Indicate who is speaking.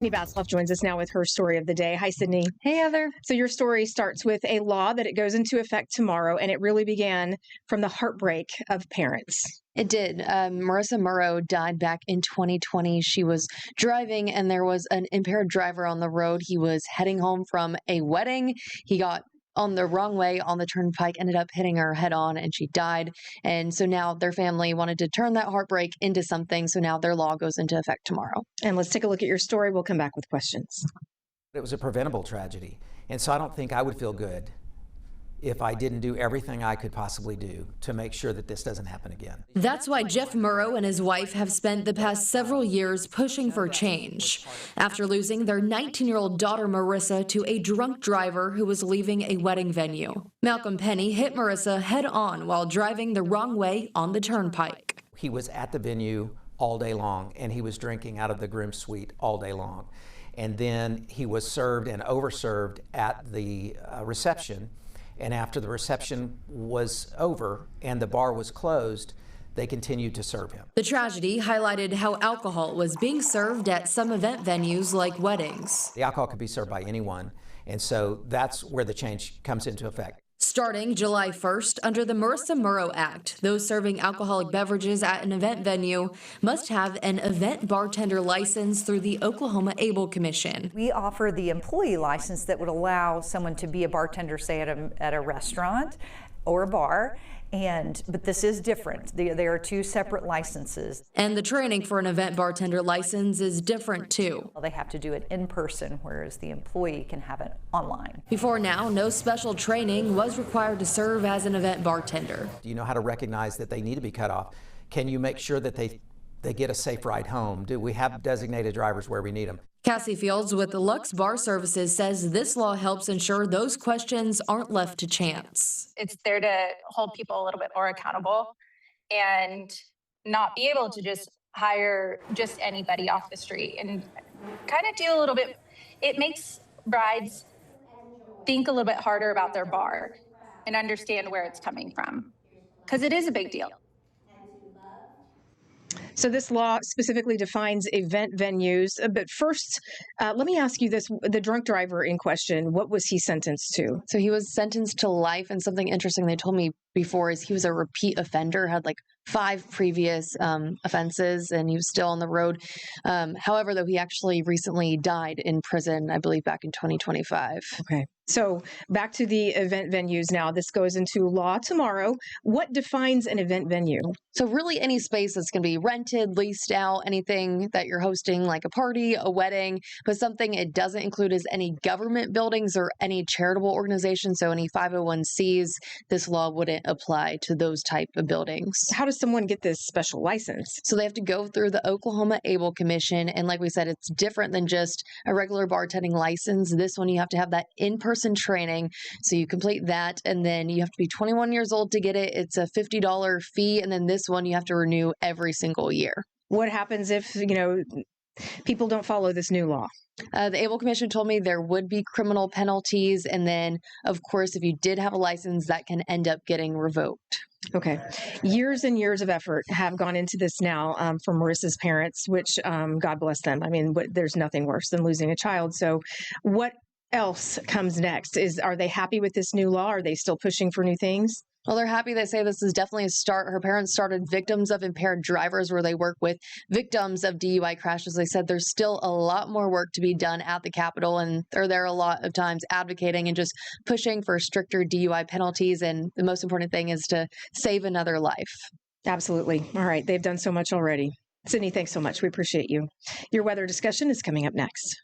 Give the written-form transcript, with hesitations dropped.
Speaker 1: Sydney Batzloff joins us now with her story of the day. Hi, Sydney.
Speaker 2: Hey, Heather.
Speaker 1: So your story starts with a law that it goes into effect tomorrow, and it really began from the heartbreak of parents.
Speaker 2: It did. Marissa Murrow died back in 2020. She was driving, and there was an impaired driver on the road. He was heading home from a wedding. He got on the wrong way on the turnpike, ended up hitting her head on, and she died. And so now their family wanted to turn that heartbreak into something. So now their law goes into effect tomorrow.
Speaker 1: And let's take a look at your story. We'll come back with questions.
Speaker 3: It was a preventable tragedy. And so I don't think I would feel good if I didn't do everything I could possibly do to make sure that this doesn't happen again.
Speaker 4: That's why Jeff Murrow and his wife have spent the past several years pushing for change. After losing their 19-year-old daughter Marissa to a drunk driver who was leaving a wedding venue, Malcolm Penny hit Marissa head-on while driving the wrong way on the turnpike.
Speaker 3: He was at the venue all day long, and he was drinking out of the groom's suite all day long. And then he was served and overserved at the reception. And after the reception was over and the bar was closed, they continued to serve him.
Speaker 4: The tragedy highlighted how alcohol was being served at some event venues like weddings.
Speaker 3: The alcohol could be served by anyone, and so that's where the change comes into effect.
Speaker 4: Starting July 1st, under the Marissa Murrow Act, those serving alcoholic beverages at an event venue must have an event bartender license through the Oklahoma Able Commission.
Speaker 5: We offer the employee license that would allow someone to be a bartender, say at a restaurant or a bar. But this is different. There are two separate licenses.
Speaker 4: And the training for an event bartender license is different too.
Speaker 5: They have to do it in person, whereas the employee can have it online.
Speaker 4: Before now, no special training was required to serve as an event bartender.
Speaker 3: Do you know how to recognize that they need to be cut off? Can you make sure that they get a safe ride home? Do we have designated drivers where we need them?
Speaker 4: Cassie Fields with the Lux Bar Services says this law helps ensure those questions aren't left to chance.
Speaker 6: It's there to hold people a little bit more accountable and not be able to just hire just anybody off the street and kind of do a little bit. It makes brides think a little bit harder about their bar and understand where it's coming from, because it is a big deal.
Speaker 1: So this law specifically defines event venues. But first, let me ask you this. The drunk driver in question, what was he sentenced to?
Speaker 2: So he was sentenced to life. And something interesting they told me before is he was a repeat offender, had like 5 previous offenses, and he was still on the road. However, though, he actually recently died in prison, I believe, back in 2025.
Speaker 1: Okay. So back to the event venues now. This goes into law tomorrow. What defines an event venue?
Speaker 2: So really any space that's going to be rented, leased out, anything that you're hosting, like a party, a wedding, but something it doesn't include is any government buildings or any charitable organizations. So any 501Cs, this law wouldn't apply to those type of buildings.
Speaker 1: How does someone get this special license?
Speaker 2: So they have to go through the Oklahoma Able Commission. And like we said, it's different than just a regular bartending license. This one, you have to have that in-person training. So you complete that, and then you have to be 21 years old to get it. It's a $50 fee. And then this one you have to renew every single year.
Speaker 1: What happens if, people don't follow this new law?
Speaker 2: The Able Commission told me there would be criminal penalties. And then, of course, if you did have a license, that can end up getting revoked.
Speaker 1: Okay. Years and years of effort have gone into this now for Marissa's parents, which God bless them. I mean, there's nothing worse than losing a child. So what else comes next? Are they happy with this new law? Are they still pushing for new things?
Speaker 2: Well, they're happy. They say this is definitely a start. Her parents started Victims of Impaired Drivers, where they work with victims of DUI crashes. They said there's still a lot more work to be done at the Capitol, and they're there a lot of times advocating and just pushing for stricter DUI penalties. And the most important thing is to save another life.
Speaker 1: Absolutely. All right. They've done so much already. Sydney, thanks so much. We appreciate you. Your weather discussion is coming up next.